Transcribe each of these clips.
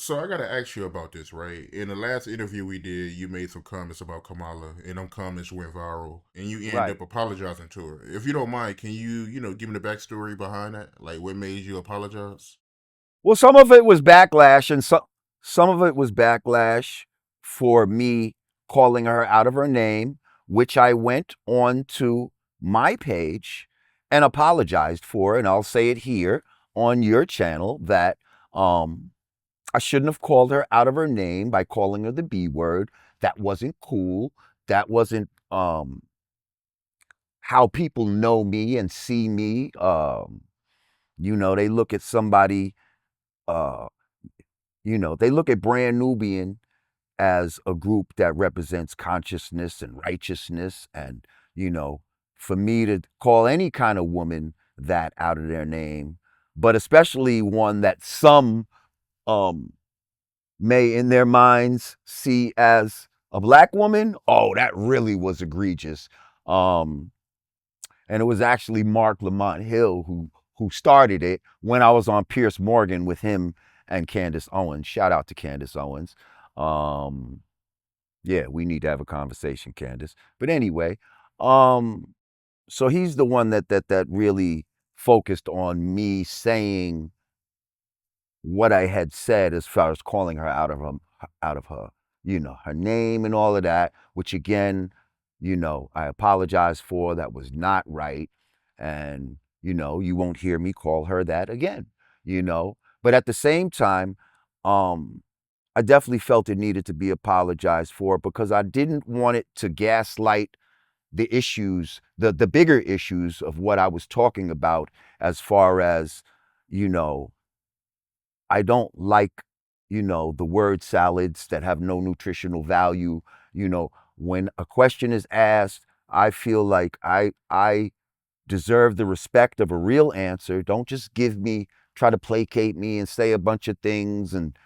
So I gotta ask you about this, right? In the last interview we did, you made some comments about Kamala, and them comments went viral, and you end Right. up apologizing to her. If you don't mind, can you give me the backstory behind that? Like, what made you apologize? Well, some of it was backlash, and some of it was backlash for me calling her out of her name, which I went on to my page and apologized for. And I'll say it here on your channel that um, I shouldn't have called her out of her name by calling her the B word. That wasn't cool. That wasn't how people know me and see me. They look at somebody. Uh, they look at Brand Nubian as a group that represents consciousness and righteousness. And, you know, for me to call any kind of woman that out of their name, but especially one that some um, may in their minds see as a black woman, oh, that really was egregious. Um, and it was actually Mark Lamont Hill who started it when I was on Pierce Morgan with him and Candace Owens. Shout out to Candace Owens. Um, yeah, we need to have a conversation, Candace. But anyway, um, so he's the one that really focused on me saying what I had said as far as calling her out of her, her name and all of that, which again, I apologize for. That was not right. And, you won't hear me call her that again, you know. But at the same time, um, I definitely felt it needed to be apologized for because I didn't want it to gaslight the issues, the bigger issues of what I was talking about as far as, you know, I don't like, the word salads that have no nutritional value. When a question is asked, I feel like I deserve the respect of a real answer. Don't just try to placate me and say a bunch of things and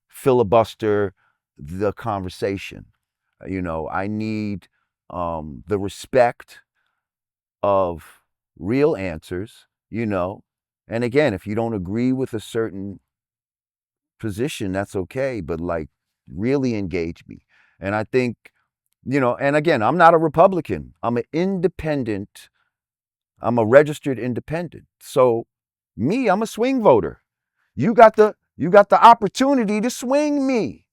filibuster the conversation. I need the respect of real answers, And again, if you don't agree with a certain position, that's okay, but like really engage me. And I think, and again, I'm not a Republican. I'm an independent. I'm a registered independent. So me, I'm a swing voter. You got the opportunity to swing me.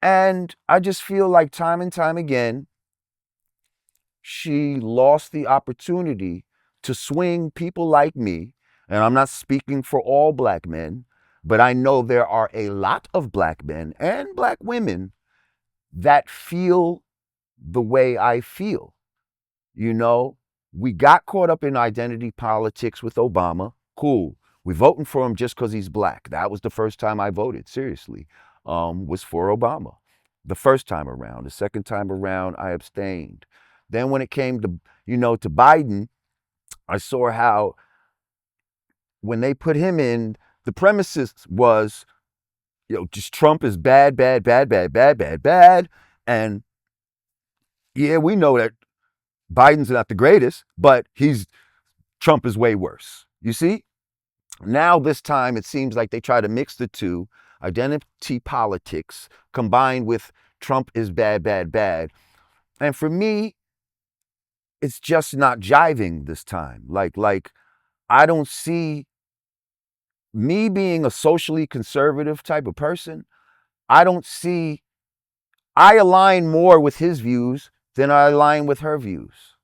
And I just feel like time and time again, she lost the opportunity to swing people like me. And I'm not speaking for all black men, but I know there are a lot of black men and black women that feel the way I feel. You know, we got caught up in identity politics with Obama. Cool. We're voting for him just because he's black. That was the first time I voted, seriously, was for Obama. The first time around. The second time around, I abstained. Then when it came to Biden, I saw how when they put him in, the premises was, just Trump is bad, bad, bad, bad, bad, bad, bad. And yeah, we know that Biden's not the greatest, but Trump is way worse. You see? Now, this time, it seems like they try to mix the two identity politics combined with Trump is bad, bad, bad. And for me, it's just not jiving this time. Like I don't see me being a socially conservative type of person. I don't see, I align more with his views than I align with her views.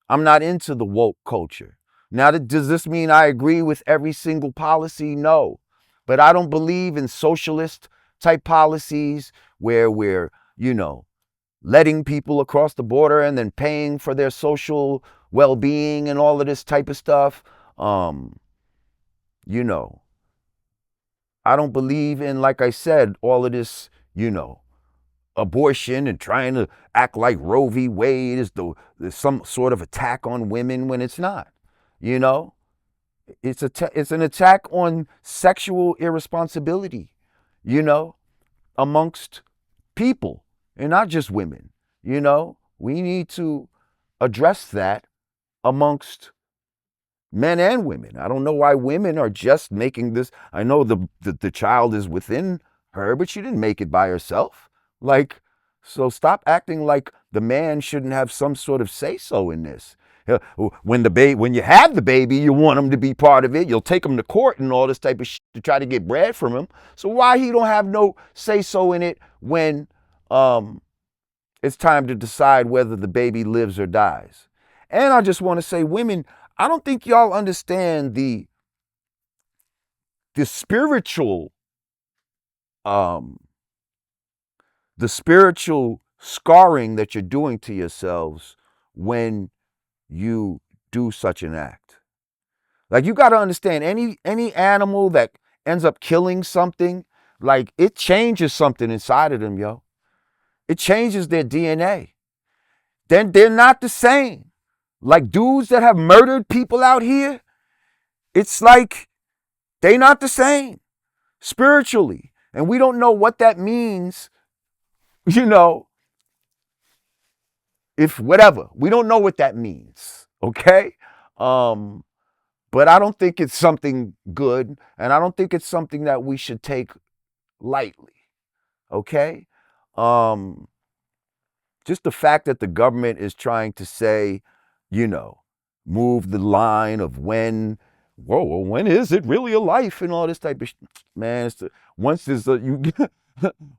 I'm not into the woke culture. Now, does this mean I agree with every single policy? No. But I don't believe in socialist type policies where we're, letting people across the border and then paying for their social well being and all of this type of stuff. Um, you know, I don't believe in, like I said, all of this, abortion and trying to act like Roe v. Wade is some sort of attack on women when it's not. You know, it's an attack on sexual irresponsibility. You know, amongst people and not just women. We need to address that amongst men and women. I don't know why women are just making this. I know the child is within her, but she didn't make it by herself. Like, so stop acting like the man shouldn't have some sort of say so in this. When you have the baby, you want him to be part of it. You'll take him to court and all this type of shit to try to get bread from him. So why he don't have no say so in it when it's time to decide whether the baby lives or dies? And I just want to say, women, I don't think y'all understand the spiritual um the spiritual scarring that you're doing to yourselves when you do such an act. Like, you got to understand, any animal that ends up killing something, like, it changes something inside of them, yo. It changes their DNA. Then they're not the same. Like, dudes that have murdered people out here, it's like they not the same spiritually. And we don't know what that means, you know, if whatever. We don't know what that means, okay? But I don't think it's something good, and I don't think it's something that we should take lightly, okay? Um, just the fact that the government is trying to say, you know, move the line of whoa, well, when is it really a life and all this type of man. Once there's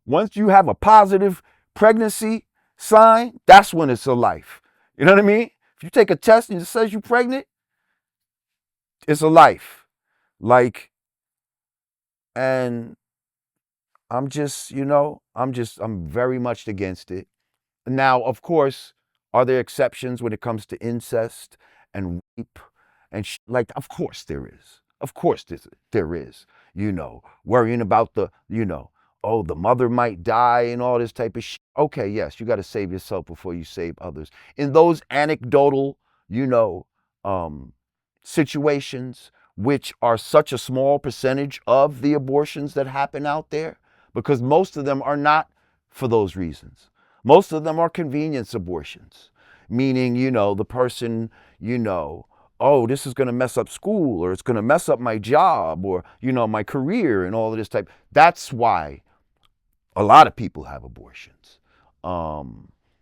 once you have a positive pregnancy sign, that's when it's a life. You know what I mean? If you take a test and it says you're pregnant, it's a life. Like, and I'm very much against it. Now, of course, are there exceptions when it comes to incest and rape and like? Of course there is. Of course there is. Worrying about oh, the mother might die and all this type of shit. Okay, yes, you got to save yourself before you save others. In those anecdotal, you know, um, situations, which are such a small percentage of the abortions that happen out there, because most of them are not for those reasons. Most of them are convenience abortions, meaning, the person, oh, this is going to mess up school, or it's going to mess up my job, or, my career and all of this type. That's why a lot of people have abortions.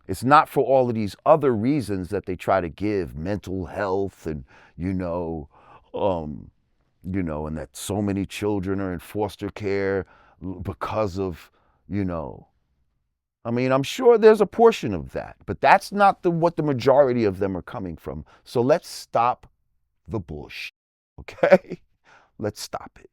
It's not for all of these other reasons that they try to give, mental health and, you know, um, and that so many children are in foster care because of, you know, I mean, I'm sure there's a portion of that, but that's not what the majority of them are coming from. So let's stop the bullshit, okay? Let's stop it.